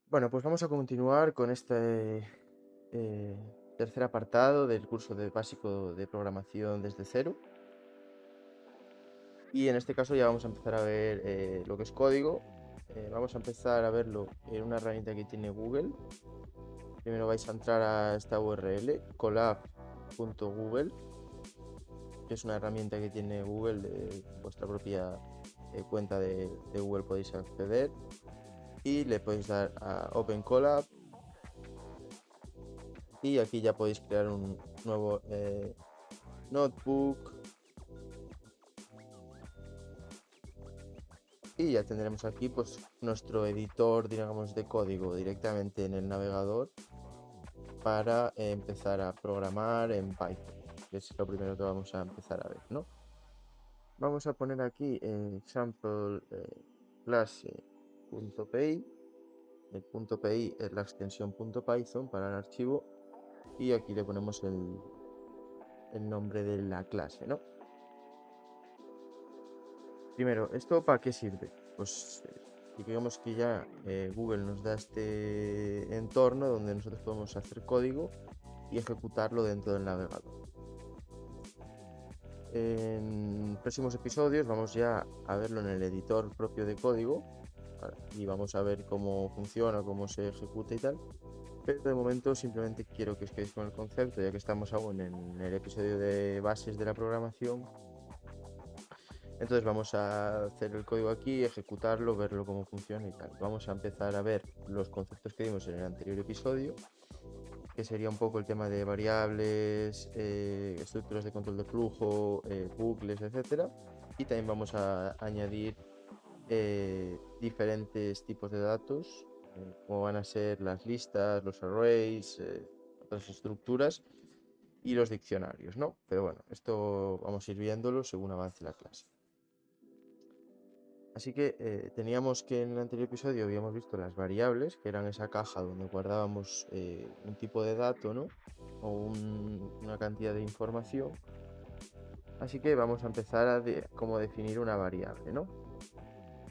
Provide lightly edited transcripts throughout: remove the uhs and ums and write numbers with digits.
Bueno, pues vamos a continuar con este eh, tercer apartado del curso de básico de programación desde cero. Y en este caso ya vamos a empezar a ver lo que es código. Vamos a empezar a verlo en una herramienta que tiene Google. Primero vais a entrar a esta URL, colab.google, que es una herramienta que tiene Google de vuestra propia cuenta de Google, podéis acceder y le podéis dar a Open Colab. Y aquí ya podéis crear un nuevo notebook. Y ya tendremos aquí pues nuestro editor, digamos, de código directamente en el navegador para empezar a programar en Python, que es lo primero que vamos a empezar a ver, ¿no? Vamos a poner aquí example clase.py. El .py es la extensión .python para el archivo y aquí le ponemos el nombre de la clase, ¿no? Primero, ¿esto para qué sirve? Pues digamos que ya Google nos da este entorno donde nosotros podemos hacer código y ejecutarlo dentro del navegador. En próximos episodios vamos ya a verlo en el editor propio de código y vamos a ver cómo funciona, cómo se ejecuta y tal. Pero de momento simplemente quiero que os quedéis con el concepto, ya que estamos aún en el episodio de bases de la programación. Entonces vamos a hacer el código aquí, ejecutarlo, verlo cómo funciona y tal. Vamos a empezar a ver los conceptos que vimos en el anterior episodio, que sería un poco el tema de variables, estructuras de control de flujo, bucles, etcétera. Y también vamos a añadir diferentes tipos de datos, como van a ser las listas, los arrays, otras estructuras y los diccionarios, ¿no? Pero bueno, esto vamos a ir viéndolo según avance la clase. Así que teníamos que en el anterior episodio habíamos visto las variables, que eran esa caja donde guardábamos un tipo de dato, ¿no? O una cantidad de información. Así que vamos a empezar a cómo definir una variable, ¿no?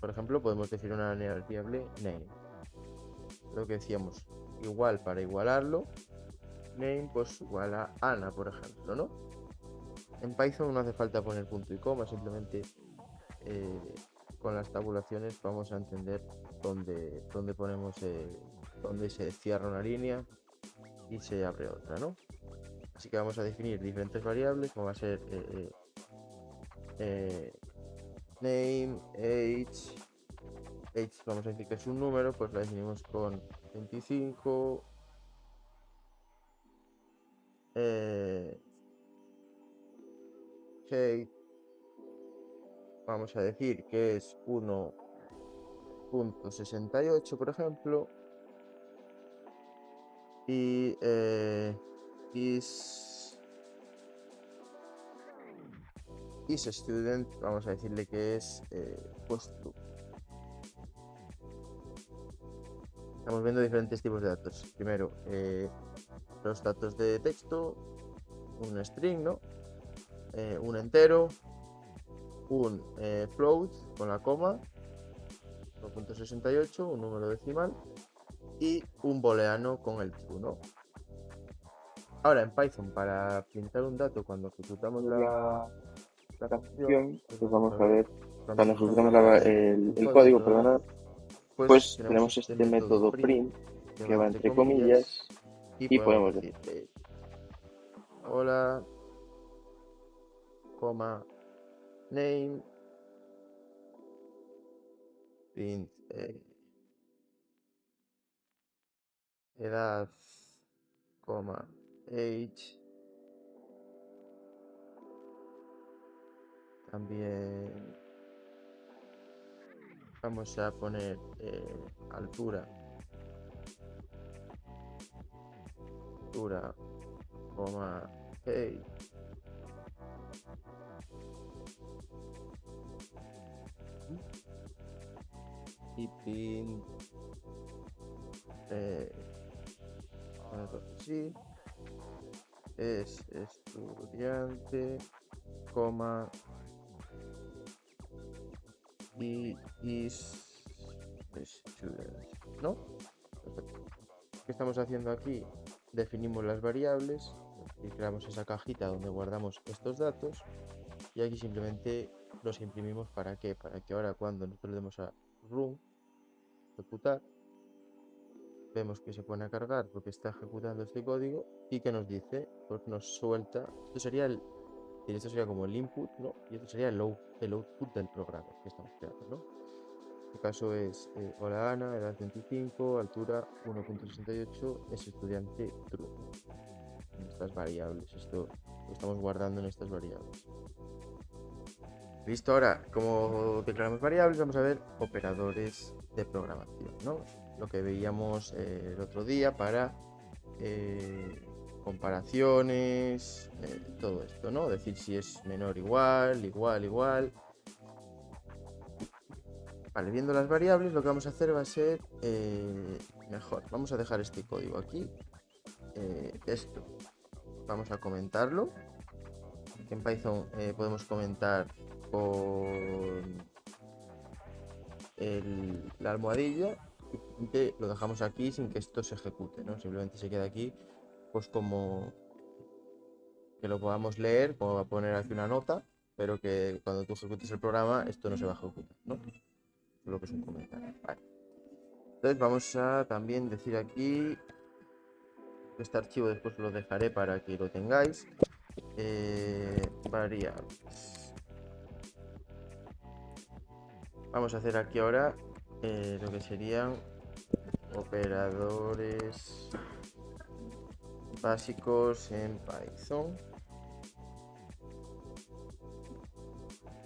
Por ejemplo, podemos decir una variable name. Lo que decíamos, igual para igualarlo, name pues igual a Ana, por ejemplo, ¿no? En Python no hace falta poner punto y coma, simplemente con las tabulaciones vamos a entender dónde ponemos, dónde se cierra una línea y se abre otra, ¿no? Así que vamos a definir diferentes variables, como va a ser name, age vamos a decir que es un número, pues la definimos con 25, height, vamos a decir que es 1.68, por ejemplo, y is student, vamos a decirle que es pues true. Estamos viendo diferentes tipos de datos. Primero, los datos de texto, un string, ¿no? Un entero, un float con la coma, 1.68, un número decimal, y un booleano con el true, ¿no? Ahora en Python, para printar un dato cuando ejecutamos la función, Función, pues pues vamos vamos a a ver, ver, cuando cuando ejecutamos ejecutamos el el código, código, perdona, perdona, pues pues tenemos tenemos este este método método print print que que va va entre entre comillas comillas y y podemos podemos decir, decir hola, coma, name, print, edad, coma, age, también vamos a poner altura, coma, age, y print, eh, sí, es estudiante, coma, y is student, ¿no? ¿qué estamos haciendo aquí? Definimos las variables y creamos esa cajita donde guardamos estos datos y aquí simplemente los imprimimos. ¿Para qué? Para que ahora cuando nosotros le demos a run, ejecutar, vemos que se pone a cargar porque está ejecutando este código y que nos dice, pues nos suelta, esto sería como el input, ¿no? Y esto sería el output del programa que estamos creando, ¿no? En este caso es, hola Ana, edad 25, altura 1,68, es estudiante true. En estas variables, esto lo estamos guardando en estas variables. Visto ahora cómo declaramos variables, vamos a ver operadores de programación, ¿no? Lo que veíamos el otro día para comparaciones, todo esto, ¿no? Decir si es menor, igual, igual. Vale, viendo las variables, lo que vamos a hacer va a ser mejor. Vamos a dejar este código aquí. Esto vamos a comentarlo. En Python podemos comentar con la almohadilla y que lo dejamos aquí sin que esto se ejecute, ¿no? Simplemente se queda aquí, pues como que lo podamos leer, como va a poner aquí una nota, pero que cuando tú ejecutes el programa esto no se va a ejecutar, ¿no? Lo que es un comentario. Vale. Entonces vamos a también decir aquí, este archivo después lo dejaré para que lo tengáis. Variables. Vamos a hacer aquí ahora lo que serían operadores básicos en Python.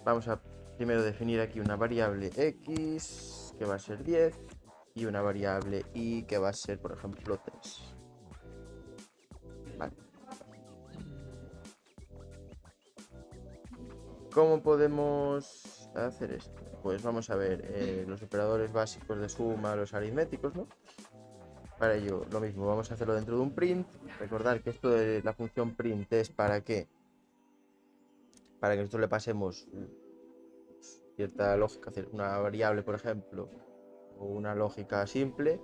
Vamos a primero definir aquí una variable x que va a ser 10 y una variable y que va a ser, por ejemplo, 3. Vale. ¿Cómo podemos hacer esto? Pues vamos a ver los operadores básicos de suma, los aritméticos, ¿no? Para ello, lo mismo, vamos a hacerlo dentro de un print. Recordar que esto de la función print es para qué? Para que nosotros le pasemos cierta lógica, una variable, por ejemplo, o una lógica simple,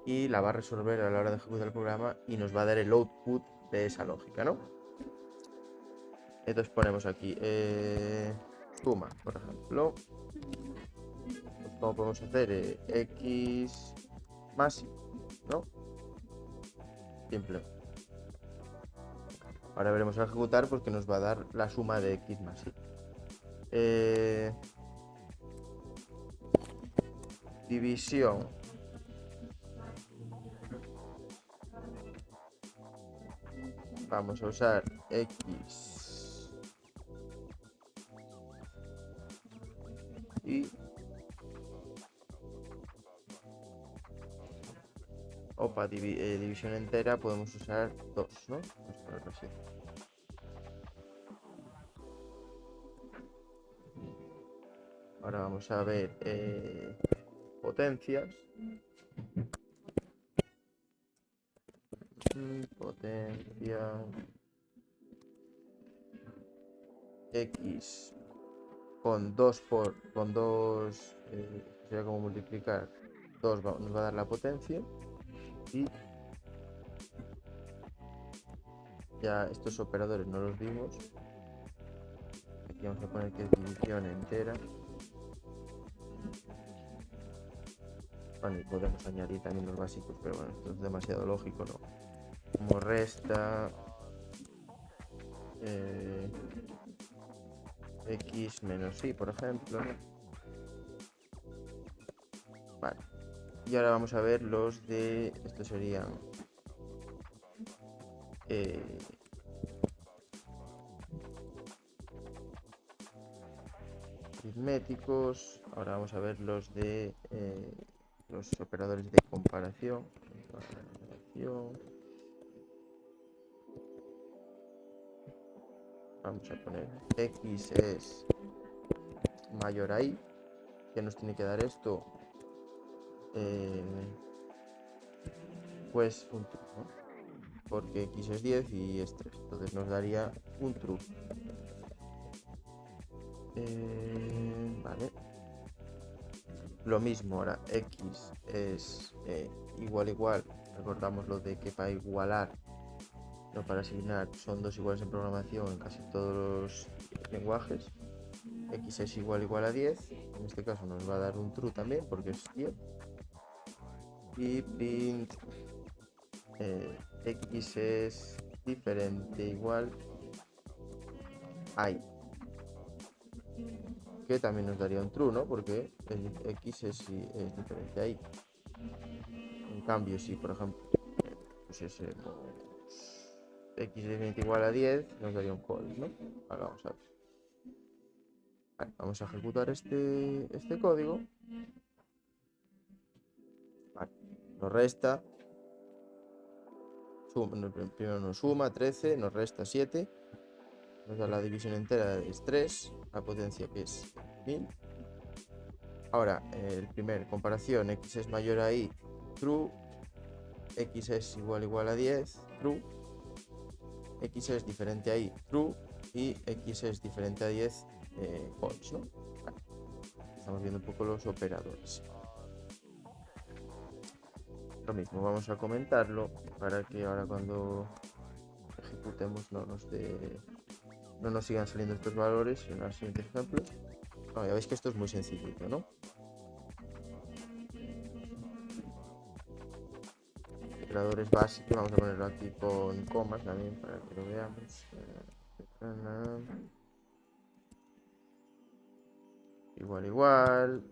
y la va a resolver a la hora de ejecutar el programa y nos va a dar el output de esa lógica, ¿no? Entonces ponemos aquí suma, por ejemplo. Pues como podemos hacer x más y, ¿no? Simple. Ahora veremos al ejecutar porque nos va a dar la suma de x más y. División. Vamos a usar x y para división entera podemos usar 2, ¿no? Vamos a ponerlo así. Ahora vamos a ver potencias. Potencia x con 2 sería como multiplicar 2 nos va a dar la potencia y ya estos operadores no los vimos. Aquí vamos a poner que es división entera. Bueno, y podemos añadir también los básicos, pero bueno, esto es demasiado lógico, ¿no? Como resta x menos y, por ejemplo, ¿no? Vale. Y ahora vamos a ver los de... Estos serían... aritméticos. Ahora vamos a ver los de... los operadores de comparación. Vamos a poner x es mayor a y. ¿Qué nos tiene que dar esto? Pues un true, ¿no? Porque x es 10 y es 3. Entonces nos daría un true. Vale. Lo mismo ahora, x es igual Recordamos lo de que para igualar, no para asignar, son dos iguales en programación en casi todos los lenguajes. X es igual a 10, en este caso nos va a dar un true también porque es 10. Y print X es diferente igual a Y, que también nos daría un true, ¿no? Porque X es diferente a Y. En cambio, si por ejemplo pusiésemos X es diferente igual a 10, nos daría un false, ¿no? Ahora vamos a ver. Vale, vamos a ejecutar este código. Vale, nos resta. Primero nos suma 13, nos resta 7. Nos da la división entera es 3, la potencia que es 1000. Ahora, el primer comparación, X es mayor a Y, true. X es igual a 10, true. X es diferente a Y, true. Y X es diferente a 10, false, ¿no? Vale. Estamos viendo un poco los operadores. Lo mismo, vamos a comentarlo para que ahora cuando ejecutemos no nos sigan saliendo estos valores en los siguientes ejemplos. Ya veis que esto es muy sencillito, ¿no? Operadores básicos, vamos a ponerlo aquí con comas también para que lo veamos. Igual,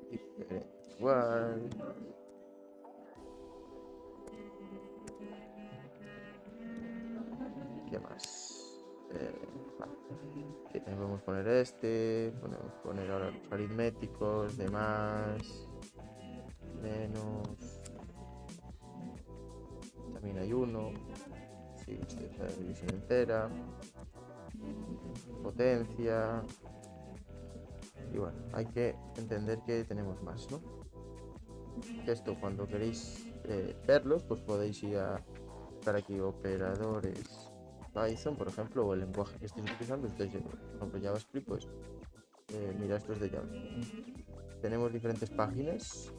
diferente igual. ¿Qué más? Vale. Aquí también podemos poner podemos poner ahora los aritméticos, de más, menos. También hay uno. Sí, este es la división entera. Potencia. Y bueno, hay que entender que tenemos más, ¿no? Esto cuando queréis verlos, pues podéis ir a buscar aquí operadores Python, por ejemplo, o el lenguaje que estéis utilizando. Ustedes, por ejemplo, JavaScript, pues mira, esto es de JavaScript. Tenemos diferentes páginas,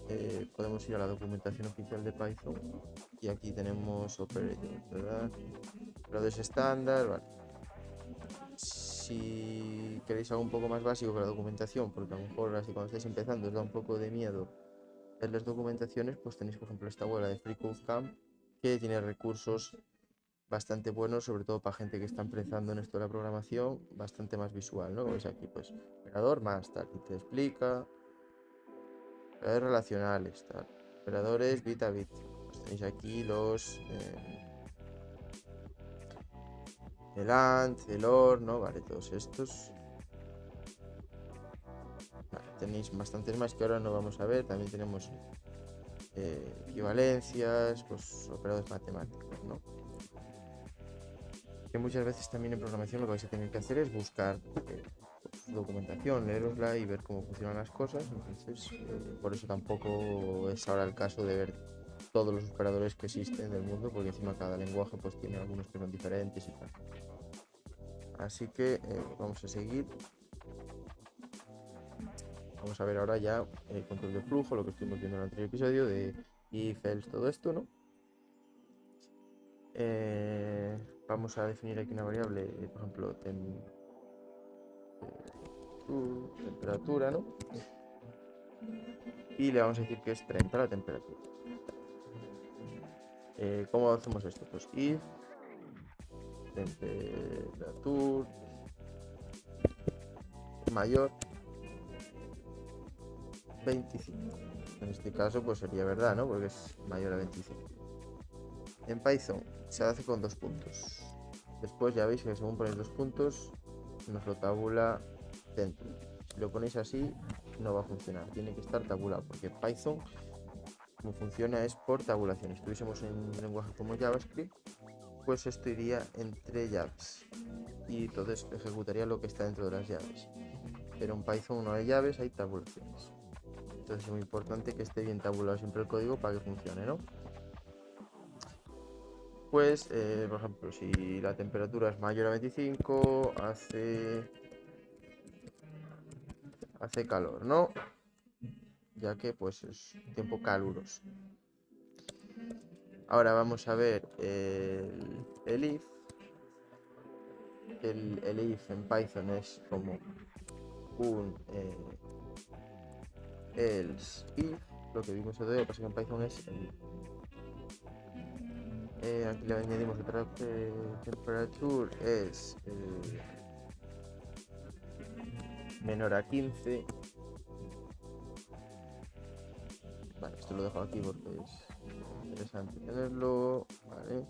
podemos ir a la documentación oficial de Python y aquí tenemos operadores, ¿verdad? Operadores estándar, vale. Si queréis algo un poco más básico que la documentación, porque a lo mejor así cuando estáis empezando os da un poco de miedo ver las documentaciones, pues tenéis por ejemplo esta web de FreeCodeCamp, que tiene recursos bastante buenos, sobre todo para gente que está empezando en esto de la programación, bastante más visual, ¿no? Como veis aquí, pues operador más tal, y te explica operadores relacionales, tal, operadores bit a bit. Pues tenéis aquí los el AND, el OR, ¿no? Vale, todos estos. Vale, tenéis bastantes más que ahora no vamos a ver. También tenemos equivalencias, pues operadores matemáticos, ¿no? Que muchas veces también en programación lo que vais a tener que hacer es buscar pues, documentación, leerosla y ver cómo funcionan las cosas. Entonces, por eso tampoco es ahora el caso de ver todos los operadores que existen del mundo, porque encima cada lenguaje pues tiene algunos que son diferentes y tal. Así que vamos a seguir. Vamos a ver ahora ya el control de flujo, lo que estuvimos viendo en el anterior episodio de if, else, todo esto, ¿no? Vamos a definir aquí una variable, por ejemplo, temperatura, ¿no? Y le vamos a decir que es 30 la temperatura. ¿Cómo hacemos esto? Pues if temperatura mayor 25. En este caso pues sería verdad, ¿no? Porque es mayor a 25. En Python se hace con 2 puntos. Después ya veis que según ponéis 2 puntos nos lo tabula dentro. Si lo ponéis así no va a funcionar, tiene que estar tabulado, porque Python como funciona es por tabulación. Si estuviésemos en un lenguaje como JavaScript, pues esto iría entre llaves y entonces ejecutaría lo que está dentro de las llaves. Pero en Python no hay llaves, hay tabulaciones. Entonces es muy importante que esté bien tabulado siempre el código para que funcione, ¿no? Pues, por ejemplo, si la temperatura es mayor a 25, hace calor, ¿no? Ya que pues es tiempo caluroso. Ahora vamos a ver el if. El if en Python es como un else if, lo que vimos el otro día, lo que pasa que en Python es el aquí le añadimos otra temperatura, es menor a 15. Vale, esto lo dejo aquí porque es interesante tenerlo. Vale.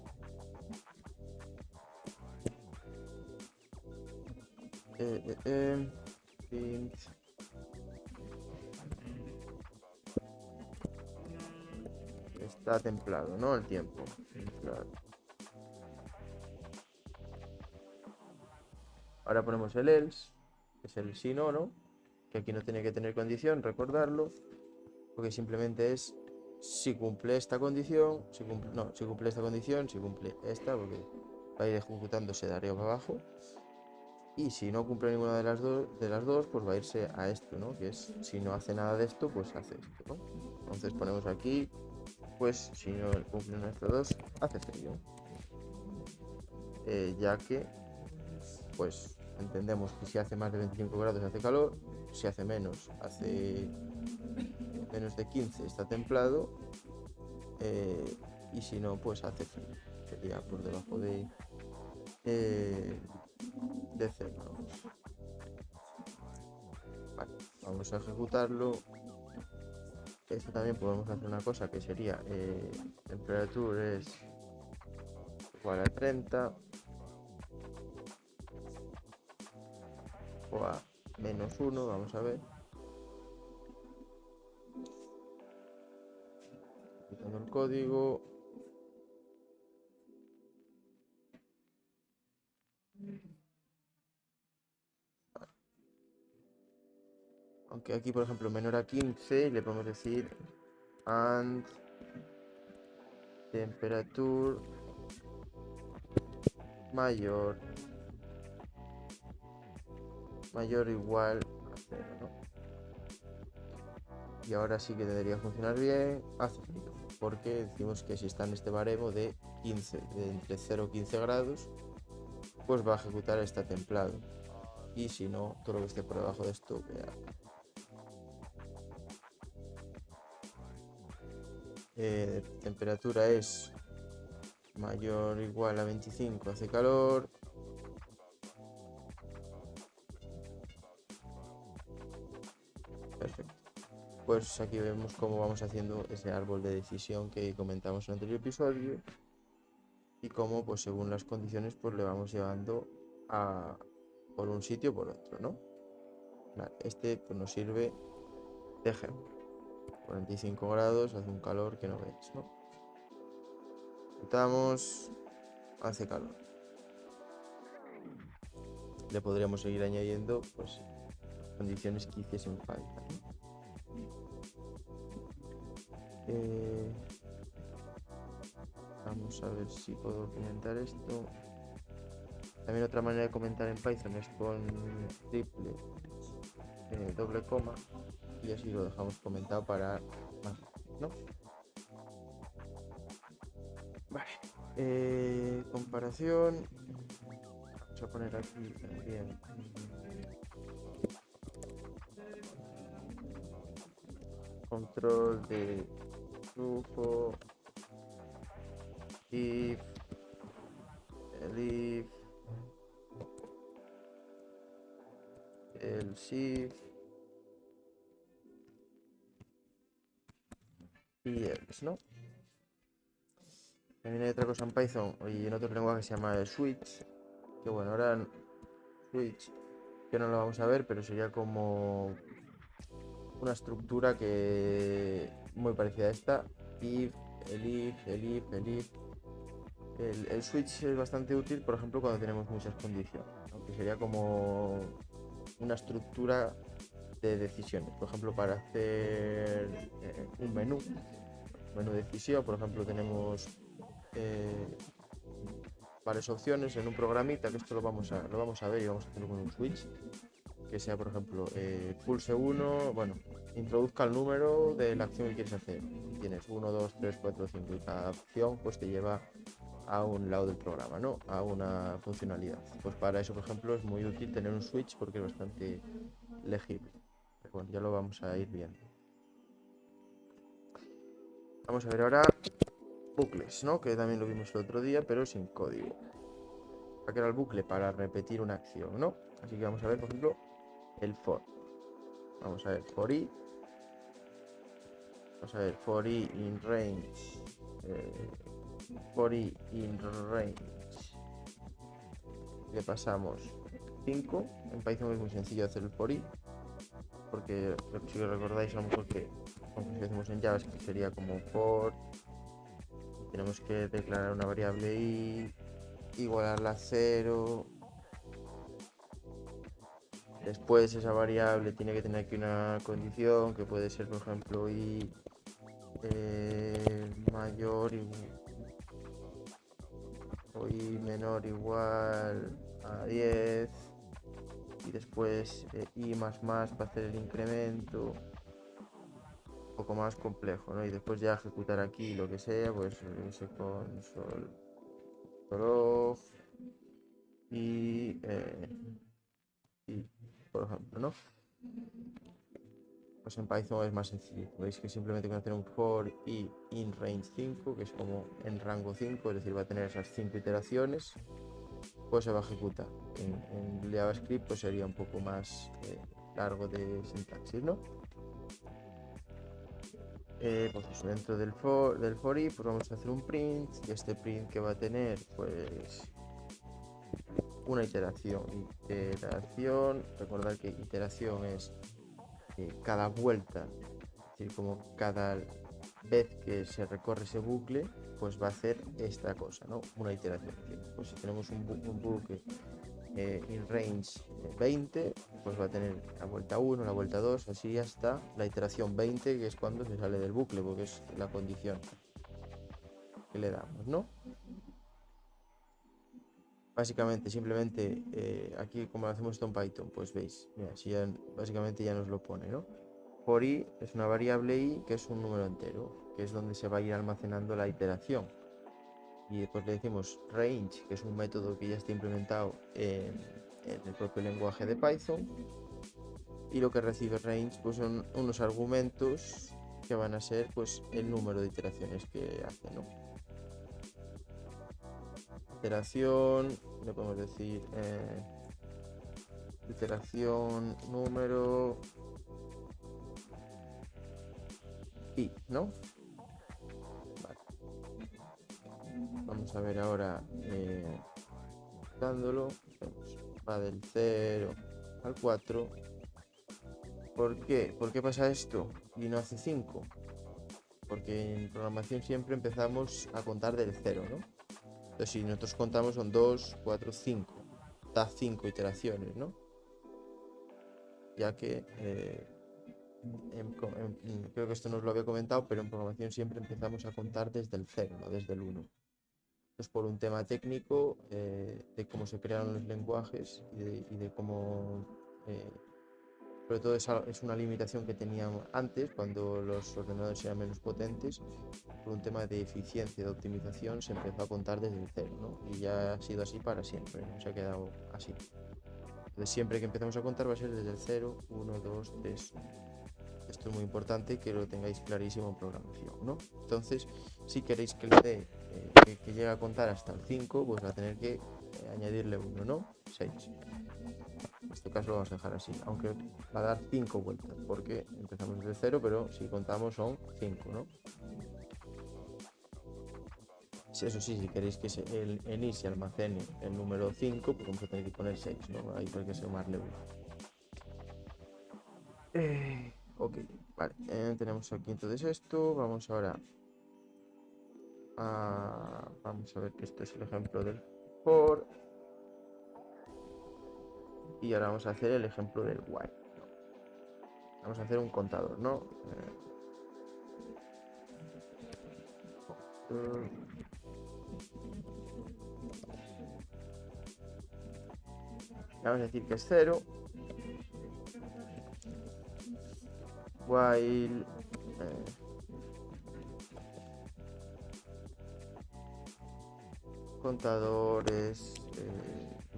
Print. Está templado, ¿no? El tiempo. Templado. Ahora ponemos el else, que es el si no, que aquí no tiene que tener condición, recordarlo, porque simplemente es si cumple esta condición, si cumple esta condición, si cumple esta, porque va a ir ejecutándose de arriba para abajo. Y si no cumple ninguna de las dos, pues va a irse a esto, ¿no? Que es, si no hace nada de esto, pues hace esto, ¿no? Entonces ponemos aquí, pues si no cumplen estas dos, hace frío. Ya que, pues entendemos que si hace más de 25 grados hace calor, si hace menos de 15 está templado, y si no, pues hace frío. Sería por debajo de cero, vamos. Vale, vamos a ejecutarlo. Esto también podemos hacer una cosa que sería temperatura es igual a 30 o a -1, vamos a ver. Quitando el código. Aunque aquí, por ejemplo, menor a 15, le podemos decir and temperature mayor o igual a 0, ¿no? Y ahora sí que debería funcionar bien. Hace frío, porque decimos que si está en este baremo de 15, de entre 0 y 15 grados, pues va a ejecutar este templado. Y si no, todo lo que esté por debajo de esto, temperatura es mayor o igual a 25, hace calor. Perfecto. Pues aquí vemos cómo vamos haciendo ese árbol de decisión que comentamos en el anterior episodio y cómo, pues según las condiciones, pues le vamos llevando por un sitio o por otro, ¿no? Vale, este pues nos sirve de ejemplo. 45 grados, hace un calor que no veis, ¿no? Quitamos, hace calor. Le podríamos seguir añadiendo, pues, condiciones que hiciesen falta, ¿no? Vamos a ver si puedo comentar esto. También otra manera de comentar en Python es con triple doble coma, y así lo dejamos comentado para más rápido, ¿no? Vale. Comparación. Vamos a poner aquí también control de flujo, if, el if, el shift y else, ¿no? También hay otra cosa en Python y en otro lenguaje que se llama el switch, que bueno, ahora switch que no lo vamos a ver, pero sería como una estructura que muy parecida a esta. If, el if, el if, el if. El switch es bastante útil, por ejemplo, cuando tenemos muchas condiciones, ¿no? Que sería como una estructura de decisiones, por ejemplo, para hacer un menú de decisión. Por ejemplo, tenemos varias opciones en un programita, que esto lo vamos a ver y vamos a hacerlo con un switch, que sea, por ejemplo, pulse 1, bueno, introduzca el número de la acción que quieres hacer. Tienes 1, 2, 3, 4, 5 y cada opción pues te lleva a un lado del programa, ¿no? A una funcionalidad. Pues para eso, por ejemplo, es muy útil tener un switch porque es bastante legible. Pero bueno, ya lo vamos a ir viendo. Vamos a ver ahora bucles, ¿no? Que también lo vimos el otro día, pero sin código. Aquí era el bucle para repetir una acción, ¿no? Así que vamos a ver, por ejemplo, el for. Vamos a ver for i. Vamos a ver for i in range. For i in range. Le pasamos 5. En Python es muy sencillo hacer el for i, porque si recordáis a lo mejor que aunque si hacemos en JavaScript sería como for. Tenemos que declarar una variable i, igualarla a 0. Después esa variable tiene que tener aquí una condición que puede ser, por ejemplo, i mayor o i menor igual a 10. Y después i más para hacer el incremento. Un poco más complejo, ¿no? Y después ya ejecutar aquí lo que sea, pues ese console log y por ejemplo, ¿no? Pues en Python es más sencillo. Veis que simplemente con hacer un for i in range 5, que es como en rango 5, es decir, va a tener esas 5 iteraciones, pues se va a ejecutar. En JavaScript pues sería un poco más largo de sintaxis, ¿no? Pues eso, dentro del for i pues vamos a hacer un print, y este print que va a tener pues una iteración. Recordad que iteración es cada vuelta, es decir, como cada vez que se recorre ese bucle, pues va a hacer esta cosa, ¿no? Una iteración. Pues si tenemos un bucle in range 20, pues va a tener la vuelta 1, la vuelta 2, así hasta la iteración 20, que es cuando se sale del bucle, porque es la condición que le damos, ¿no? Básicamente, simplemente aquí como hacemos esto en Python, pues veis, mira, así ya, básicamente ya nos lo pone, ¿no? For i es una variable i que es un número entero, que es donde se va a ir almacenando la iteración. Y después le decimos range, que es un método que ya está implementado en el propio lenguaje de Python. Y lo que recibe range pues son unos argumentos que van a ser pues el número de iteraciones que hace, ¿no? Iteración, le podemos decir iteración número i, ¿no? Vale. Vamos a ver ahora dándolo, va del 0 al 4. ¿Por qué? ¿Por qué pasa esto y no hace 5? Porque en programación siempre empezamos a contar del 0, ¿no? Entonces si nosotros contamos son 2, 4, 5. Da 5 iteraciones, ¿no? Ya que creo que esto no os lo había comentado, pero en programación siempre empezamos a contar desde el 0, no desde el 1. Entonces por un tema técnico de cómo se crearon los lenguajes y de cómo... sobre todo es una limitación que teníamos antes, cuando los ordenadores eran menos potentes. Por un tema de eficiencia, de optimización, se empezó a contar desde el 0, ¿no? Y ya ha sido así para siempre, ¿no? Se ha quedado así. Entonces siempre que empecemos a contar va a ser desde el 0, 1, 2, 3. Esto es muy importante que lo tengáis clarísimo en programación, ¿no? Entonces, si queréis que le dé que llegue a contar hasta el 5, pues va a tener que añadirle 1, ¿no? 6. En este caso lo vamos a dejar así, aunque va a dar 5 vueltas, porque empezamos desde 0, pero si contamos son 5, ¿no? Eso sí, si queréis que en i se almacene el número 5, pues vamos a tener que poner 6, ¿no? Ahí hay que sumarle 1. Ok, vale, tenemos aquí entonces esto. Vamos ahora vamos a ver que esto es el ejemplo del for. Y ahora vamos a hacer el ejemplo del while. Vamos a hacer un contador, ¿no? Vamos a decir que es 0. while contador es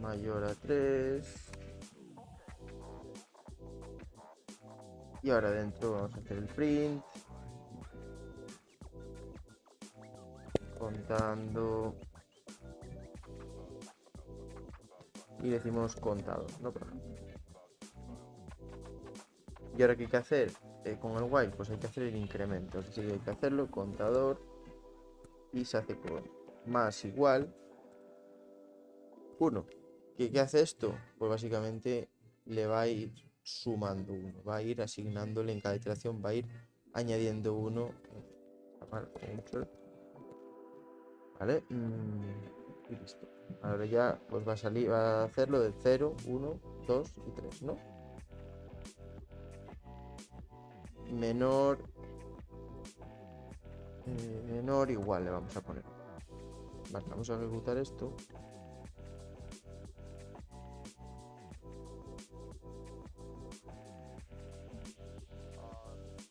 mayor a 3. Y ahora dentro vamos a hacer el print contando y decimos contador, ¿no? Por ejemplo. Y ahora, ¿qué hay que hacer con el while? Pues hay que hacer el incremento, es decir, hay que hacerlo contador y se hace con más igual 1. ¿Qué hace esto? Pues básicamente le va a ir sumando 1, va a ir asignándole en cada iteración, va a ir añadiendo 1. ¿Vale? Y listo. Ahora ya pues va a salir, va a hacerlo de 0, 1, 2 y 3, ¿no? Menor igual le vamos a poner. Vale, vamos a ejecutar esto.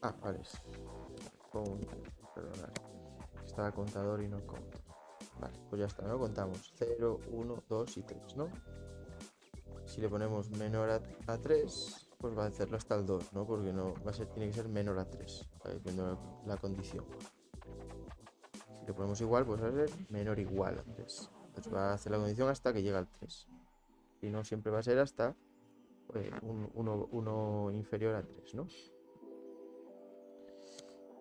Vale. Perdonad. Estaba contador y no conto. Vale, pues ya está, ¿no? Contamos 0, 1, 2 y 3, ¿no? Si le ponemos menor a 3, pues va a hacerlo hasta el 2, ¿no? Porque no va a ser, tiene que ser menor a 3, viendo la condición. Si le ponemos igual, pues va a ser menor igual a 3. Pues va a hacer la condición hasta que llega al 3. Si no, siempre va a ser hasta 1 inferior a 3, ¿no?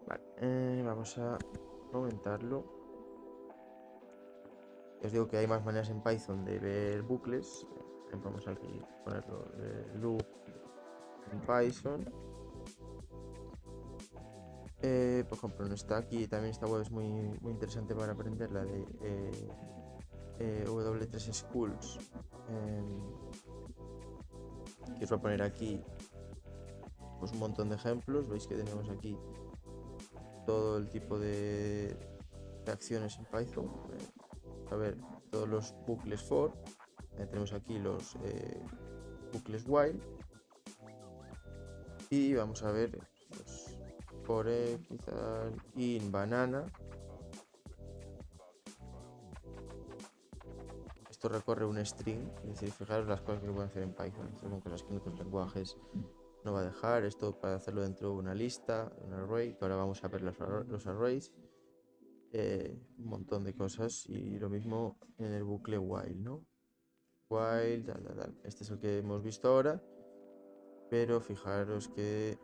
Vale, vamos a aumentarlo. Os digo que hay más maneras en Python de ver bucles. Vamos aquí a ponerlo loop en Python. Por ejemplo, no está aquí. También esta web es muy interesante para aprender, la de W3 Schools. Que os voy a poner aquí pues un montón de ejemplos. Veis que tenemos aquí todo el tipo de acciones en Python. A ver, todos los bucles for. Tenemos aquí los bucles while. Y vamos a ver pues, for quizás in banana. Esto recorre un string, es decir, fijaros las cosas que se pueden hacer en Python. Son cosas que en otros lenguajes no va a dejar. Esto para hacerlo dentro de una lista, un array, que ahora vamos a ver los arrays. Un montón de cosas y lo mismo en el bucle while, ¿no? While, tal. Este es el que hemos visto ahora, pero fijaros que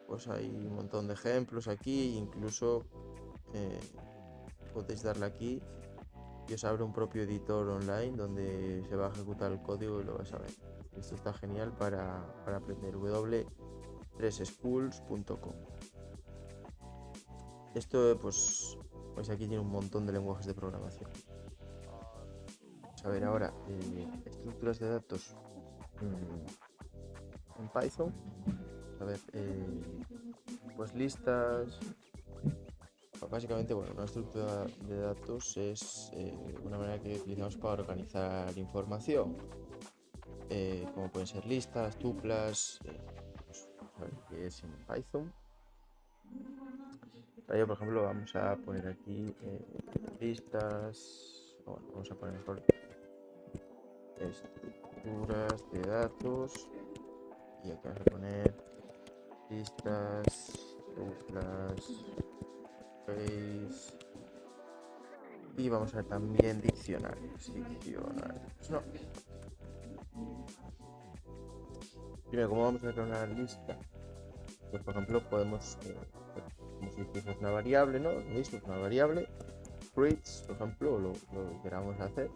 pues hay un montón de ejemplos aquí, incluso podéis darle aquí y os abre un propio editor online donde se va a ejecutar el código y lo vais a ver. Esto está genial para aprender. w3schools.com. Esto pues aquí tiene un montón de lenguajes de programación. Vamos a ver ahora estructuras de datos en Python. A ver, pues listas. Básicamente, bueno, una estructura de datos es una manera que utilizamos para organizar información, como pueden ser listas, tuplas, pues, vamos a ver qué es en Python. Para ello, por ejemplo, vamos a poner aquí listas, bueno, vamos a poner mejor estructuras de datos y aquí vamos a poner listas, tuplas, y vamos a ver también diccionarios. No. Primero, ¿cómo vamos a crear una lista? Pues por ejemplo podemos como si fuese una variable, ¿no? ¿Veis? Una variable fruits, por ejemplo, lo que queramos hacer.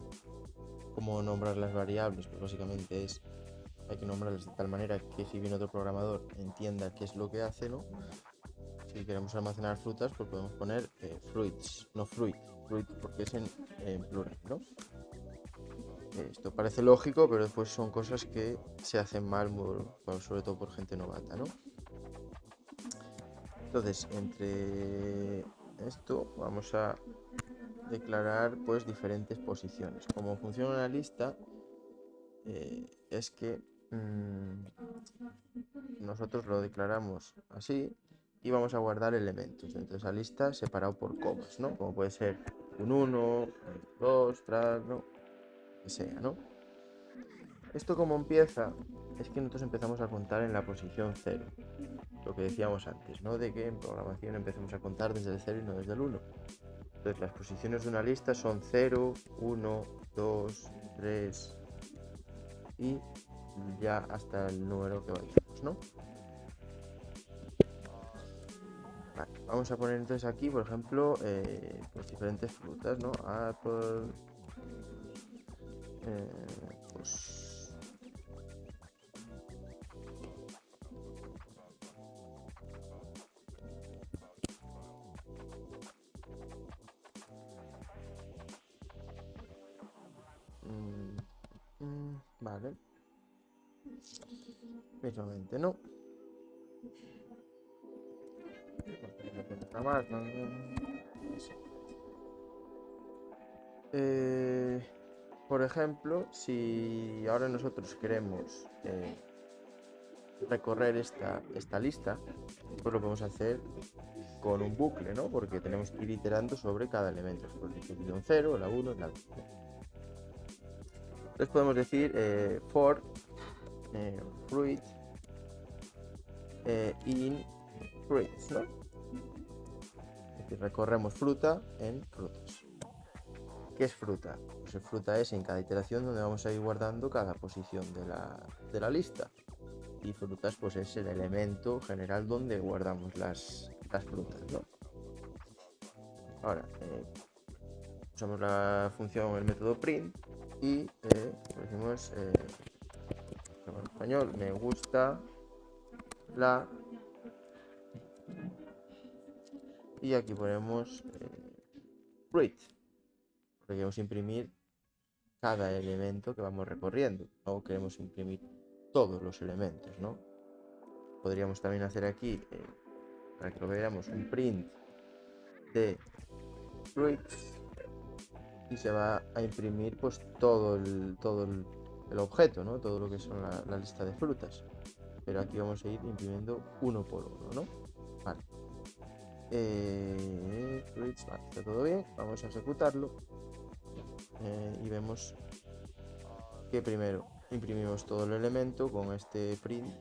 ¿Cómo nombrar las variables? Pues básicamente hay que nombrarlas de tal manera que si viene otro programador entienda qué es lo que hace, ¿no? Si queremos almacenar frutas, pues podemos poner fruits, no fruit porque es en plural, ¿no? Esto parece lógico, pero después son cosas que se hacen mal, sobre todo por gente novata, ¿no? Entonces, entre esto vamos a declarar pues diferentes posiciones. Como funciona una lista, es que nosotros lo declaramos así y vamos a guardar elementos dentro de esa lista separado por comas, ¿no? Como puede ser un 1, 2, tras, ¿no? Que sea, ¿no? Esto como empieza es que nosotros empezamos a contar en la posición 0. Lo que decíamos antes, ¿no? De que en programación empecemos a contar desde el 0 y no desde el 1. Entonces las posiciones de una lista son 0, 1, 2, 3 y ya hasta el número que vayamos, ¿no? Vale, vamos a poner entonces aquí, por ejemplo, pues diferentes frutas, ¿no? Apple, pues... vale. Mismamente, ¿no? Nada más, ¿no? Por ejemplo, si ahora nosotros queremos recorrer esta lista, pues lo podemos hacer con un bucle, ¿no? Porque tenemos que ir iterando sobre cada elemento. Por la posición 0, la 1, la 2. Entonces podemos decir for fruit in fruits, ¿no? Es decir, recorremos fruta en frutas. ¿Qué es fruta? Pues fruta es en cada iteración donde vamos a ir guardando cada posición de la lista. Y frutas pues es el elemento general donde guardamos las frutas, ¿no? Ahora usamos la función, el método print y decimos en español, me gusta la, y aquí ponemos fruit, porque queremos imprimir cada elemento que vamos recorriendo, no queremos imprimir todos los elementos, ¿no? Podríamos también hacer aquí, para que lo veamos, un print de fruits y se va a imprimir pues todo el objeto, ¿no? Todo lo que son la lista de frutas. Pero aquí vamos a ir imprimiendo uno por uno, ¿no? Vale. Fruits, vale, está todo bien. Vamos a ejecutarlo. Y vemos que primero imprimimos todo el elemento con este print.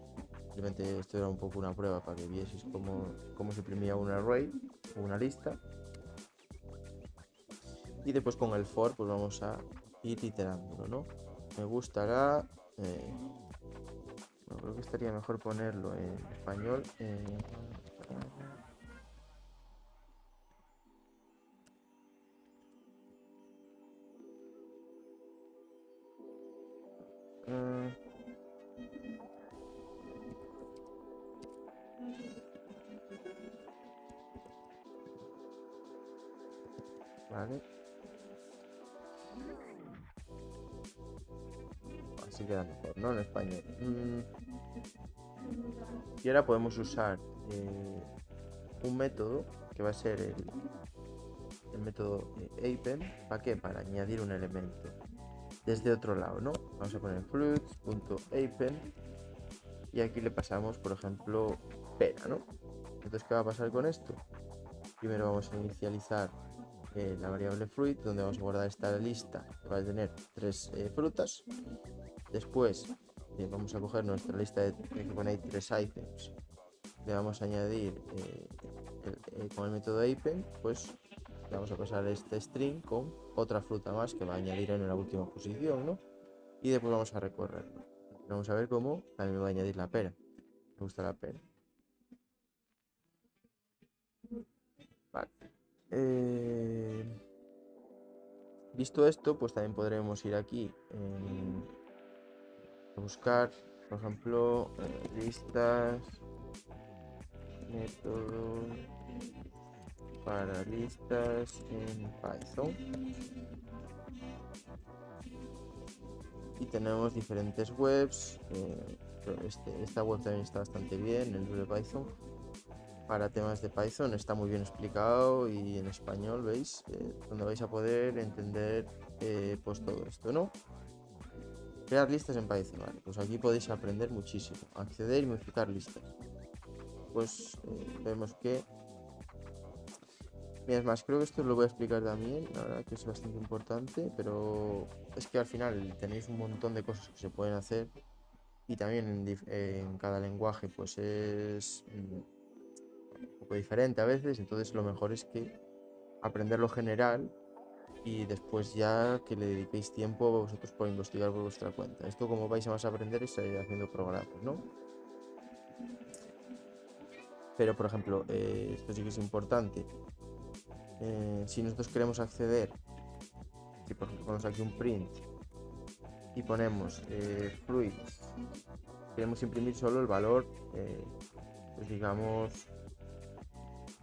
Simplemente esto era un poco una prueba para que vieseis cómo se imprimía un array o una lista. Y después con el for pues vamos a ir iterándolo, ¿no? Me gustará... bueno, creo que estaría mejor ponerlo en español. Vale. Así queda mejor, ¿no? En español. Y ahora podemos usar un método que va a ser el método append. ¿Para qué? Para añadir un elemento desde otro lado, ¿no? Vamos a poner fruits.append y aquí le pasamos, por ejemplo, pera, ¿no? Entonces, ¿qué va a pasar con esto? Primero vamos a inicializar la variable fruit, donde vamos a guardar esta lista que va a tener 3 frutas. Después vamos a coger nuestra lista de que pone ahí 3 items, le vamos a añadir con el método append, pues le vamos a pasar este string con otra fruta más que va a añadir en la última posición, ¿no? Y después vamos a recorrerlo. Vamos a ver cómo también me va a añadir la pera. Me gusta la pera. Vale. Visto esto, pues también podremos ir aquí a buscar, por ejemplo, listas, método para listas en Python. Y tenemos diferentes webs. Esta web también está bastante bien, el de Python. Para temas de Python está muy bien explicado y en español, ¿veis? Donde vais a poder entender pues todo esto, ¿no? Crear listas en Python, vale. Pues aquí podéis aprender muchísimo. Acceder y modificar listas. Pues vemos que... Mira, es más, creo que esto lo voy a explicar también, la verdad que es bastante importante, pero es que al final tenéis un montón de cosas que se pueden hacer y también en cada lenguaje pues es un poco diferente a veces, entonces lo mejor es que aprender lo general y después ya que le dediquéis tiempo vosotros por investigar por vuestra cuenta. Esto como vais a más a aprender es haciendo programas, ¿no? Pero por ejemplo, esto sí que es importante. Si nosotros queremos acceder, si por ejemplo ponemos aquí un print y ponemos fruit, queremos imprimir solo el valor, pues digamos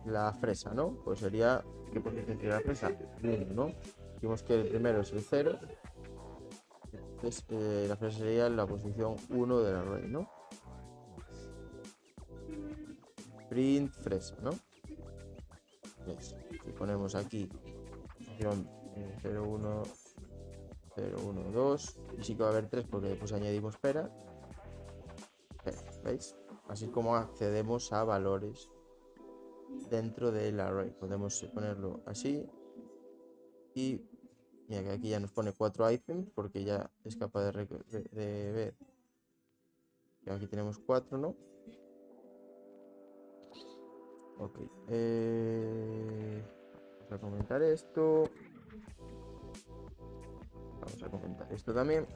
la fresa, ¿no? Pues sería, ¿qué posición tiene la fresa? 1, ¿no? Dijimos que el primero es el 0, entonces la fresa sería en la posición 1 del array, ¿no? Print fresa, ¿no? ¿Ves? Si ponemos aquí posición 0, 1, 0, 1, 2, y sí que va a haber 3 porque después añadimos pera. ¿Veis? Así es como accedemos a valores dentro del array. Podemos ponerlo así y mira que aquí ya nos pone 4 items porque ya es capaz de ver que aquí tenemos 4, ¿no? Ok, vamos a comentar esto. Vamos a comentar esto también.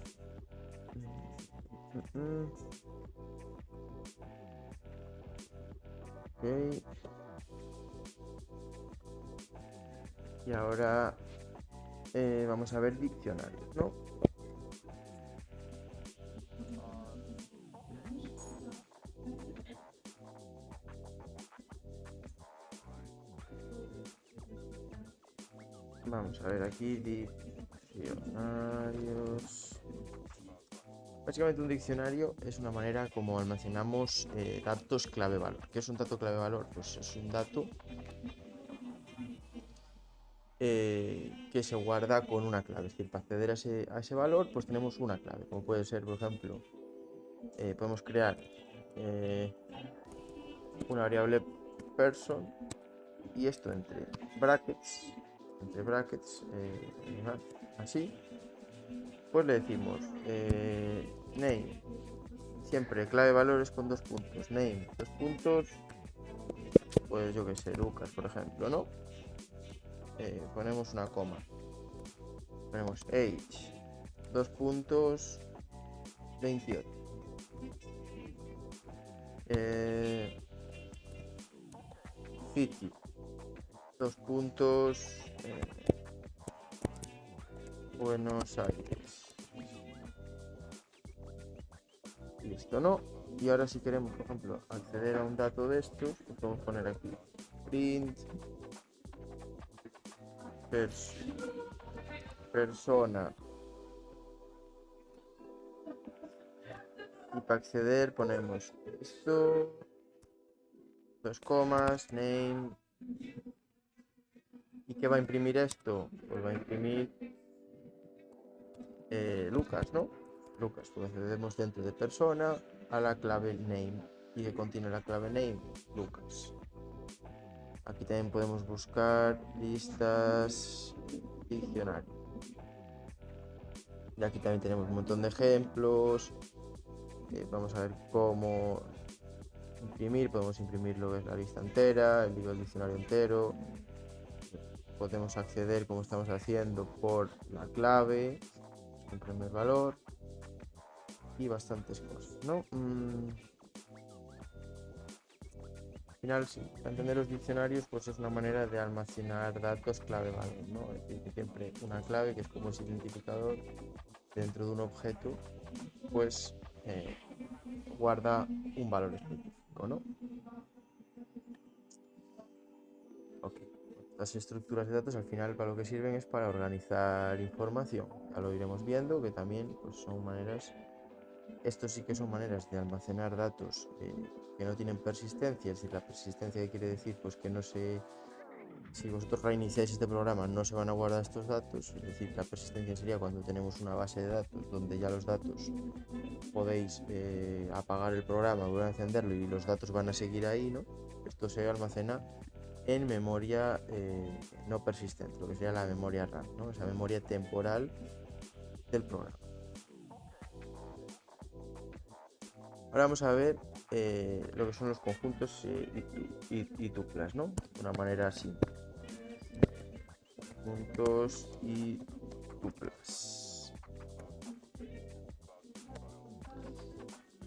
Ok. Y ahora vamos a ver diccionarios, ¿no? Vamos a ver aquí diccionarios. Básicamente un diccionario es una manera como almacenamos datos clave-valor. ¿Qué es un dato clave-valor? Pues es un dato que se guarda con una clave. Es decir, para acceder a ese valor, pues tenemos una clave. Como puede ser, por ejemplo, podemos crear una variable person y esto entre brackets, así, pues le decimos name, siempre clave valores con 2 puntos, name, 2 puntos, pues yo que sé, Lucas, por ejemplo, ¿no? Ponemos una coma, ponemos age, 2 puntos, 28. City, 2 puntos, Buenos Aires. Listo, ¿no? Y ahora si queremos, por ejemplo, acceder a un dato de estos, pues podemos poner aquí print persona. Y para acceder ponemos esto, 2 comas, name. ¿Y qué va a imprimir esto? Pues va a imprimir Lucas, ¿no? Lucas, pues accedemos dentro de persona a la clave name. ¿Y que contiene la clave name? Lucas. Aquí también podemos buscar listas, diccionario. Y aquí también tenemos un montón de ejemplos. Vamos a ver cómo imprimir. Podemos imprimir lo que es la lista entera, el diccionario entero. Podemos acceder, como estamos haciendo, por la clave, el primer valor y bastantes cosas, ¿no? Al final, sí, entender los diccionarios pues es una manera de almacenar datos clave-valor, ¿no? Es decir, que siempre una clave, que es como ese identificador dentro de un objeto, pues guarda un valor específico, ¿no? Ok. Las estructuras de datos al final para lo que sirven es para organizar información. Ya lo iremos viendo que también pues, son maneras, estos sí que son maneras de almacenar datos que no tienen persistencia. Es decir, la persistencia que quiere decir pues que no se si vosotros reiniciáis este programa no se van a guardar estos datos, es decir, la persistencia sería cuando tenemos una base de datos donde ya los datos podéis apagar el programa, volver a encenderlo y los datos van a seguir ahí, ¿no? Esto se almacena en memoria no persistente, lo que sería la memoria RAM, ¿no? Esa memoria temporal del programa. Ahora vamos a ver lo que son los conjuntos y tuplas, ¿no? De una manera así. Conjuntos y tuplas.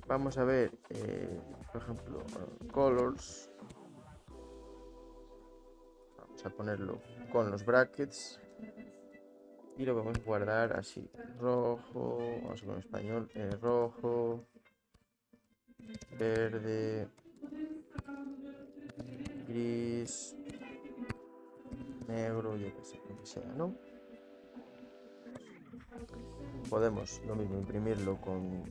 Vamos a ver, por ejemplo, colors. Vamos a ponerlo con los brackets. Y lo vamos a guardar así. Rojo, vamos a poner en español, rojo, verde, gris, negro, yo que sé, lo que sea, ¿no? Podemos lo mismo imprimirlo con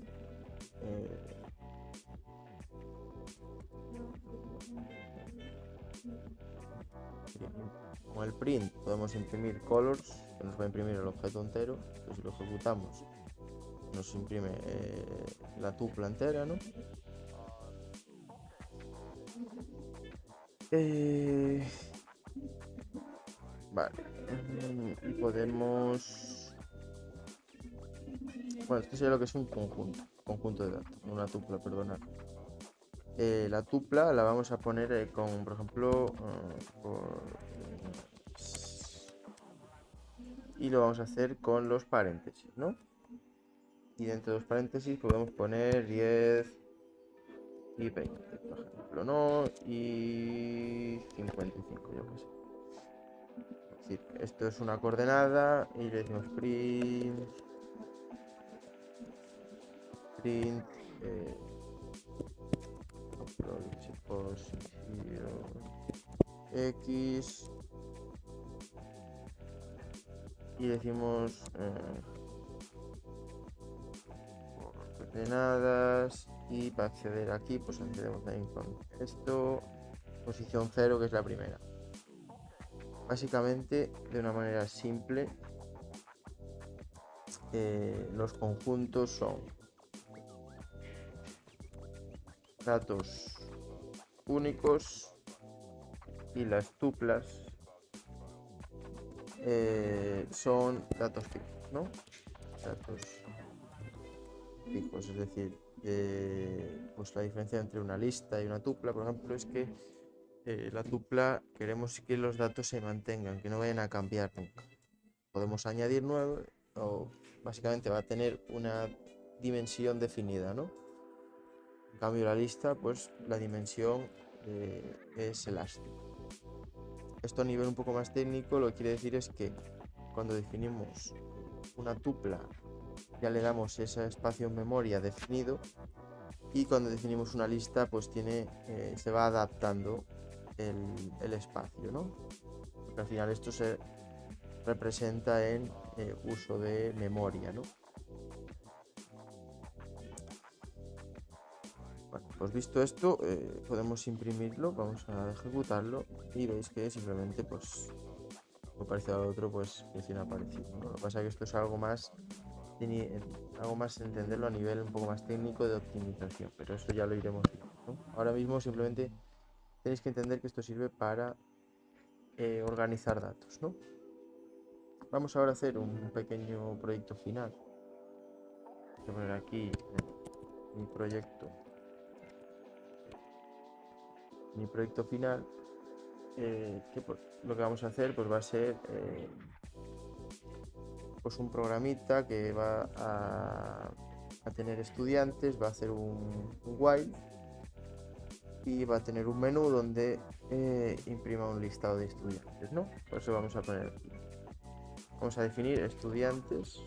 el print. Podemos imprimir colors, que nos va a imprimir el objeto entero. Entonces, si lo ejecutamos, nos imprime la tupla entera, ¿no? Vale, y podemos... Bueno, esto sería lo que es un conjunto de datos, una tupla, perdonad. La tupla la vamos a poner con, por ejemplo, y lo vamos a hacer con los paréntesis, ¿no? Y dentro de los paréntesis podemos poner 10 y 20, por ejemplo, ¿no? Y 55, yo qué sé. Es decir, esto es una coordenada y le decimos print posición x y decimos coordenadas, y para acceder aquí pues accedemos también con esto, posición 0, que es la primera. Básicamente, de una manera simple, los conjuntos son datos únicos y las tuplas son datos fijos, ¿no? Datos fijos, es decir, pues la diferencia entre una lista y una tupla, por ejemplo, es que la tupla queremos que los datos se mantengan, que no vayan a cambiar nunca. Podemos añadir nuevos, o básicamente va a tener una dimensión definida, ¿no? En cambio, la lista, pues la dimensión es elástica. Esto a nivel un poco más técnico lo que quiere decir es que cuando definimos una tupla ya le damos ese espacio en memoria definido, y cuando definimos una lista pues se va adaptando el espacio, ¿no? Porque al final esto se representa en uso de memoria, ¿no? Bueno, pues visto esto, podemos imprimirlo, vamos a ejecutarlo y veis que simplemente pues lo parecido al otro pues funciona parecido, ¿no? Lo que pasa es que esto es algo más entenderlo a nivel un poco más técnico de optimización, pero eso ya lo iremos viendo, ¿no? Ahora mismo simplemente tenéis que entender que esto sirve para organizar datos, ¿no? Vamos ahora a hacer un pequeño proyecto final. Voy a poner aquí mi proyecto final, lo que vamos a hacer pues va a ser pues un programita que va a tener estudiantes, va a hacer un while y va a tener un menú donde imprima un listado de estudiantes, ¿no? Por eso vamos a poner aquí. Vamos a definir estudiantes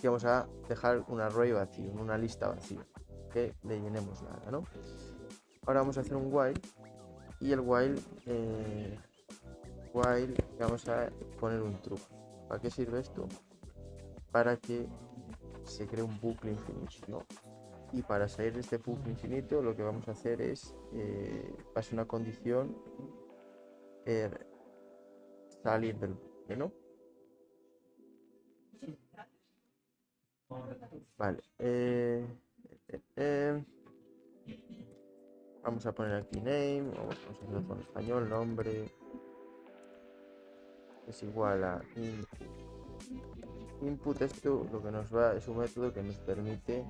y vamos a dejar un array vacío, una lista vacía, que le llenemos nada, ¿no? Ahora vamos a hacer un while, y el while vamos a poner un true. ¿Para qué sirve esto? Para que se cree un bucle infinito, ¿no? Y para salir de este bucle infinito, lo que vamos a hacer es pasar una condición, salir del bucle, ¿no? Vale. Vamos a poner aquí name, vamos a hacerlo con español, nombre, es igual a input. Esto lo que nos va es un método que nos permite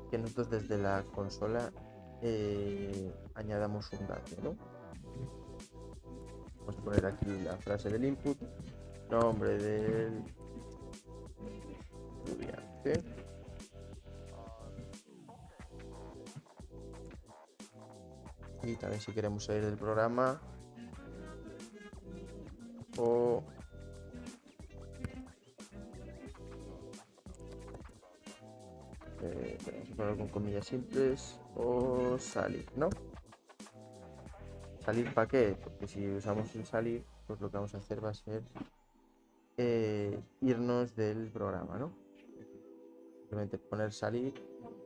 que nosotros desde la consola añadamos un dato, ¿no? Vamos a poner aquí la frase del input, nombre del estudiante. Y también si queremos salir del programa o tenemos que ponerlo con comillas simples o salir, ¿no? ¿Salir para qué? Porque si usamos el salir, pues lo que vamos a hacer va a ser irnos del programa, ¿no? Simplemente poner salir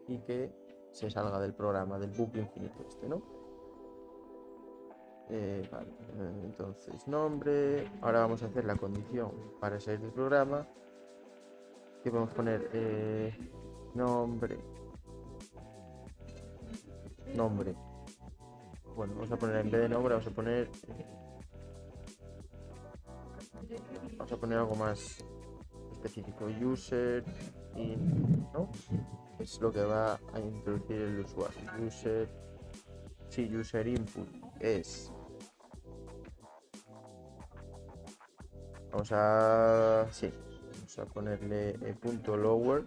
y que se salga del programa, del bucle infinito este, ¿no? Vale, entonces nombre. Ahora vamos a hacer la condición para salir del programa, que podemos poner nombre. Bueno, vamos a poner en vez de nombre, vamos a poner algo más específico, user in, ¿no? Es lo que va a introducir el usuario. User input es, vamos a ponerle punto lower.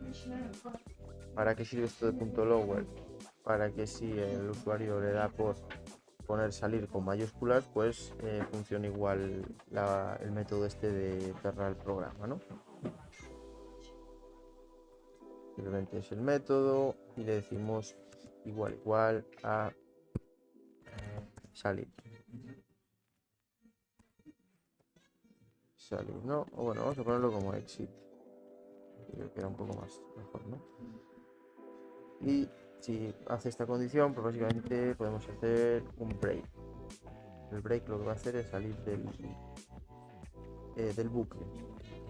¿Para qué sirve esto de punto lower? Para que si el usuario le da por poner salir con mayúsculas, pues funciona igual el método este de cerrar el programa, ¿no? Simplemente es el método y le decimos igual a salir, ¿no? O bueno, vamos a ponerlo como exit. Creo que era un poco más mejor, ¿no? Y si hace esta condición, pues básicamente podemos hacer un break. El break lo que va a hacer es salir del bucle.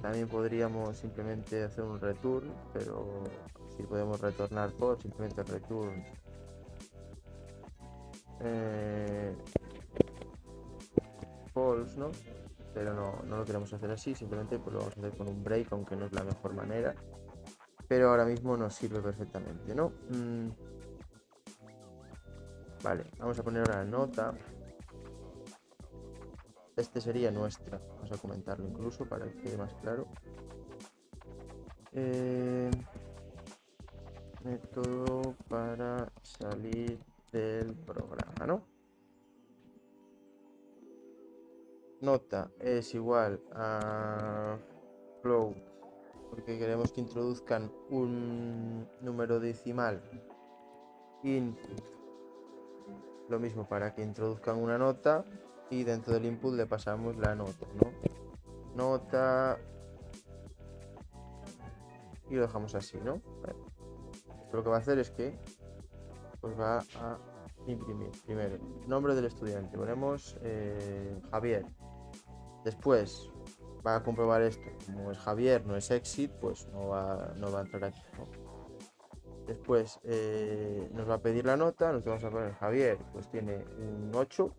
También podríamos simplemente hacer un return, pero si podemos retornar por simplemente return false, ¿no? Pero no lo queremos hacer así, simplemente pues lo vamos a hacer con un break, aunque no es la mejor manera, pero ahora mismo nos sirve perfectamente, ¿no? Vale, vamos a poner ahora nota. Este sería nuestra, vamos a comentarlo incluso para que quede más claro. Método para salir del programa, ¿no? Nota es igual a float, porque queremos que introduzcan un número decimal. Input, lo mismo para que introduzcan una nota, y dentro del input le pasamos la nota, ¿no? Nota, y lo dejamos así, ¿no? Vale. Esto lo que va a hacer es que pues va a imprimir primero nombre del estudiante, ponemos Javier. Después va a comprobar esto, como es Javier, no es exit, pues no va a entrar aquí, ¿no? Después nos va a pedir la nota, nos vamos a poner Javier, pues tiene un 8,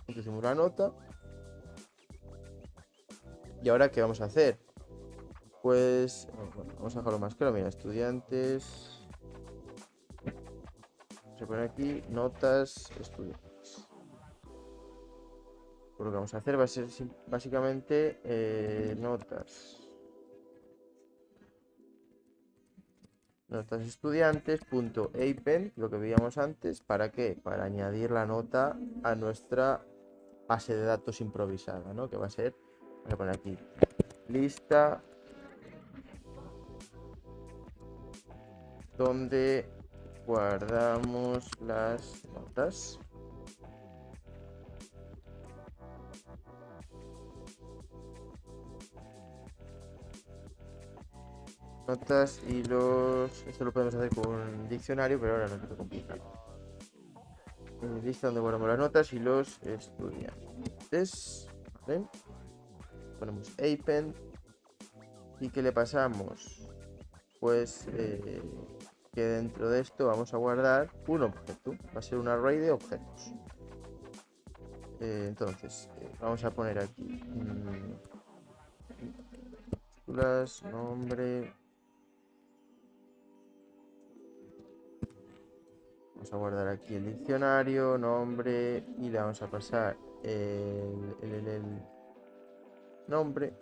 introducimos la nota. ¿Y ahora qué vamos a hacer? Pues bueno, vamos a dejarlo más claro, mira, estudiantes, se pone aquí notas estudiantes. Pues lo que vamos a hacer va a ser básicamente notas estudiantes.append, lo que veíamos antes. ¿Para qué? Para añadir la nota a nuestra base de datos improvisada, ¿no? Que va a ser, voy a poner aquí, lista donde guardamos las notas. notas y los... Esto lo podemos hacer con un diccionario, pero ahora no quiero complicar. Lista donde guardamos las notas y los estudiantes. ¿Vale? Ponemos append. ¿Y qué le pasamos? Pues que dentro de esto vamos a guardar un objeto. Va a ser un array de objetos. Entonces, vamos a poner aquí nombre. Vamos a guardar aquí el diccionario, nombre, y le vamos a pasar el nombre.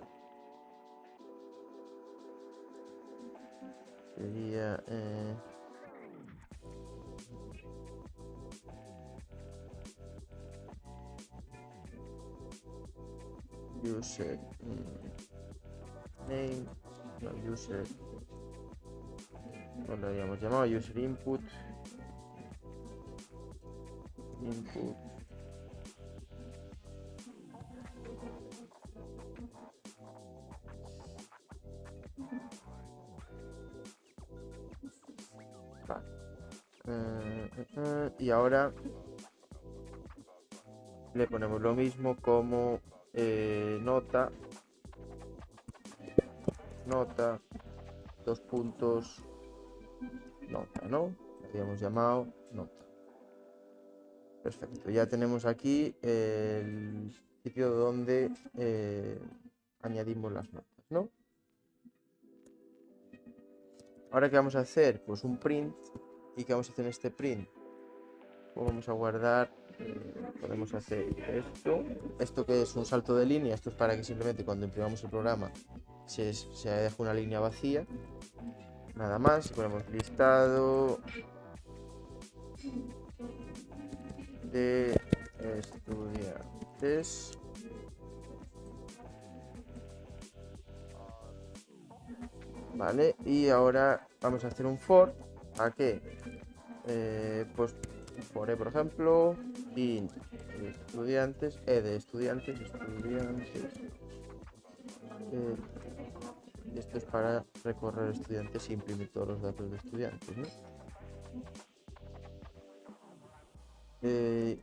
Sería user name, no, user, no lo habíamos llamado user input. Y ahora le ponemos lo mismo como nota, dos puntos, nota, ¿no? Le habíamos llamado nota. Perfecto, ya tenemos aquí el sitio donde añadimos las notas, ¿no? Ahora, ¿qué vamos a hacer? Pues un print. ¿Y qué vamos a hacer en este print? Pues vamos a guardar, podemos hacer esto que es un salto de línea. Esto es para que simplemente cuando imprimamos el programa se deje una línea vacía, nada más. Ponemos listado de estudiantes. Vale, y ahora vamos a hacer un for. ¿A qué? Pues por ejemplo, int estudiantes, de estudiantes. Esto es para recorrer estudiantes e imprimir todos los datos de estudiantes, ¿no?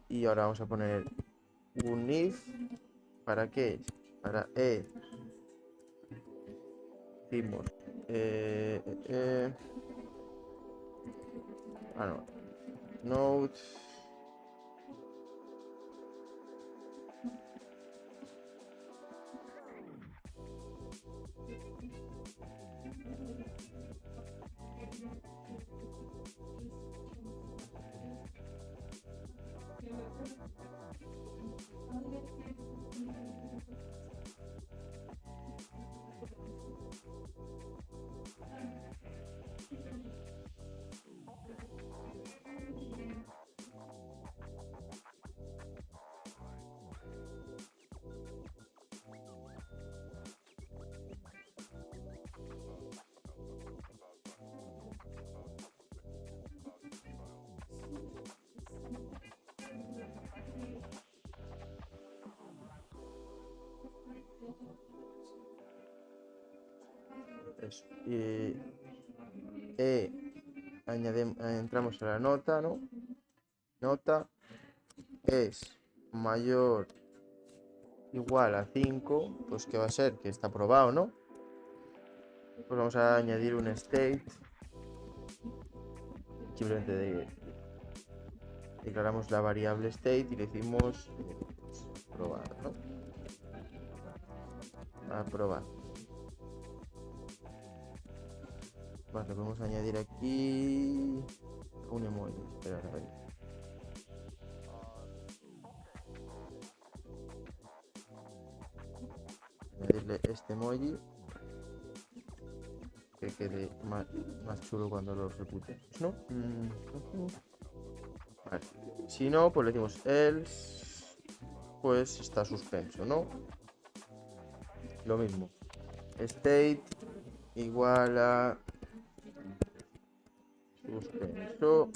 Y ahora vamos a poner un if. ¿Para qué? Para decimos no, node eso. Entramos a la nota, ¿no? Nota es mayor igual a 5, pues que va a ser que está aprobado, ¿no? Pues vamos a añadir un state. Simplemente declaramos la variable state y le decimos aprobado, ¿no? Aprobado. Vale, vamos a añadir aquí un emoji. Espera, a ver. Añadirle este emoji que quede más chulo cuando lo ejecutemos, ¿no? Vale. Si no, pues le decimos else, pues está suspenso, ¿no? Lo mismo. State igual a suspenso.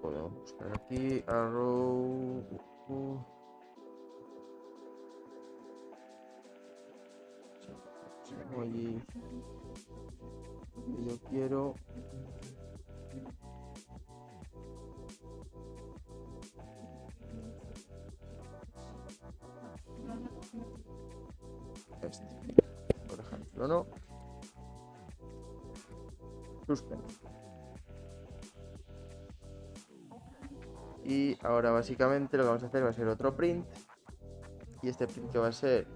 Podemos buscar aquí arrow. allí que yo quiero. Este, por ejemplo, ¿no? Suspense. Y ahora básicamente lo que vamos a hacer va a ser otro print. Y este print que va a ser,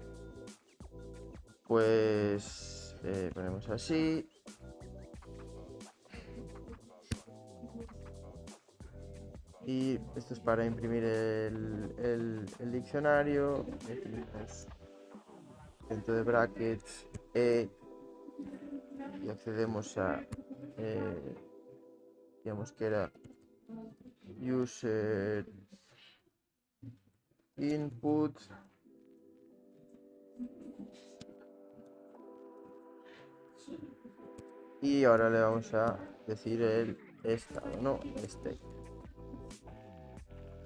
pues ponemos así. Y esto es para imprimir el diccionario. Decimos dentro de brackets y accedemos a digamos que era user input y ahora le vamos a decir el estado, ¿no?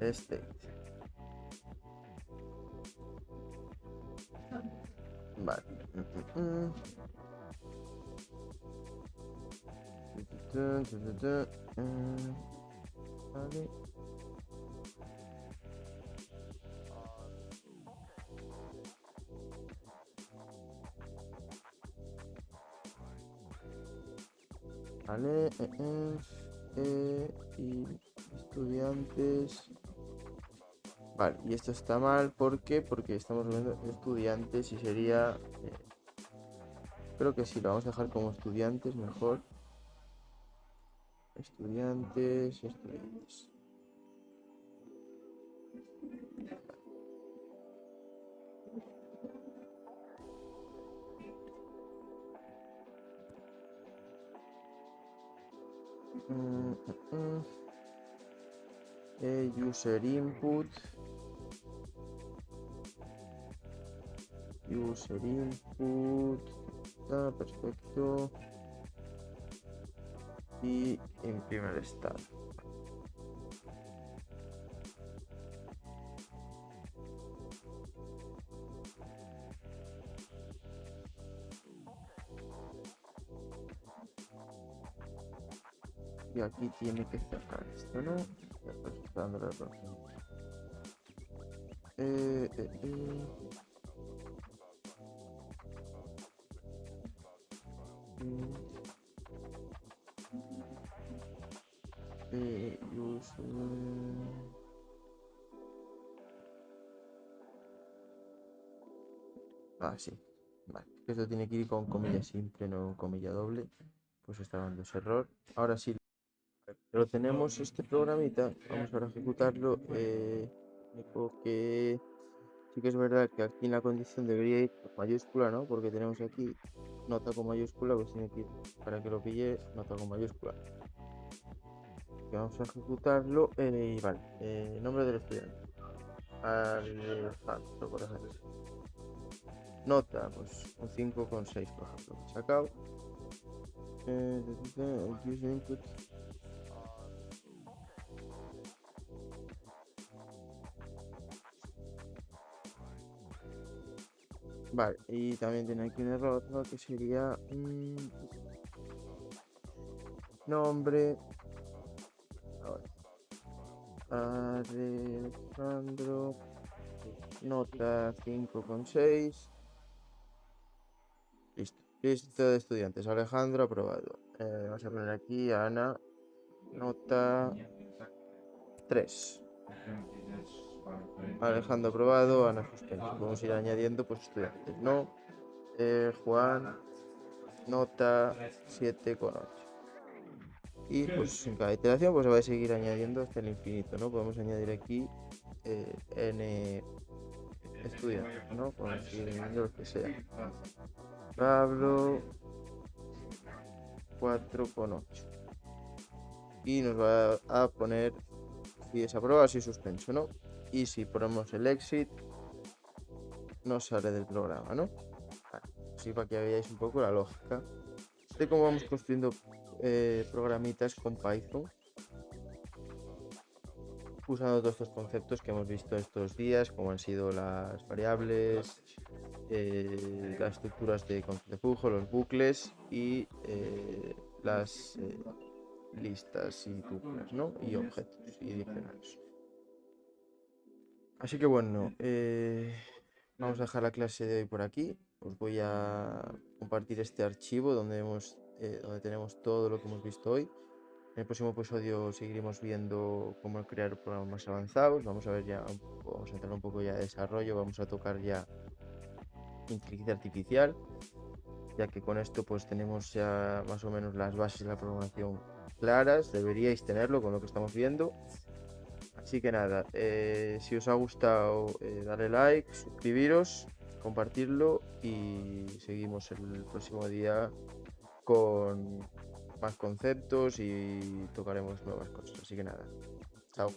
State. Vale. Vale. Vale. Y estudiantes. Vale, y esto está mal, ¿por qué? Porque estamos viendo estudiantes y sería... creo que sí, lo vamos a dejar como estudiantes mejor. Estudiantes. User input. Perfecto. Y imprime el estado. Y aquí tiene que cerrar esto, ¿no? Está dando el error. Sí, vale. Esto tiene que ir con comilla simple, no comilla doble. Pues está dando ese error. Ahora sí, pero tenemos este programita. Vamos ahora a ejecutarlo. Único que sí que es verdad que aquí en la condición debería ir con mayúscula, ¿no? Porque tenemos aquí nota con mayúscula, pues tiene que ir, para que lo pille, nota con mayúscula. Que vamos a ejecutarlo y vale, nombre del estudiante Alejandro, por ejemplo. Nota, pues un 5,6 por ejemplo, que he sacado. User input. Vale, y también tiene aquí un error, ¿no? Que sería nombre. Alejandro. Nota 5,6. Listo. Listo de estudiantes. Alejandro aprobado. Vamos a poner aquí a Ana. Nota 3. Alejandro aprobado. Ana suspenso. Podemos ir añadiendo pues estudiantes, ¿no? Juan. Nota 7,8. Y pues en cada iteración pues se va a seguir añadiendo hasta el infinito, ¿no? Podemos añadir aquí n estudiantes, ¿no? Podemos seguir añadiendo lo que sea. Pablo 4,8. Y nos va a poner si desaprobado, si suspenso, ¿no? Y si ponemos el exit, nos sale del programa, ¿no? Así para que veáis un poco la lógica de cómo vamos construyendo programitas con Python. usando todos estos conceptos que hemos visto estos días, como han sido las variables, las estructuras de concepto de flujo, los bucles y las listas y tuplas, ¿no? Y objetos y diccionarios. Así que bueno, vamos a dejar la clase de hoy por aquí. Os voy a compartir este archivo donde donde tenemos todo lo que hemos visto hoy. En el próximo episodio seguiremos viendo cómo crear programas más avanzados. Vamos a ver ya, vamos a entrar un poco ya de desarrollo, vamos a tocar ya inteligencia artificial, ya que con esto pues tenemos ya más o menos las bases de la programación claras. Deberíais tenerlo con lo que estamos viendo. Así que nada, si os ha gustado, darle like, suscribiros, compartirlo y seguimos el próximo día con más conceptos y tocaremos nuevas cosas. Así que nada, chao.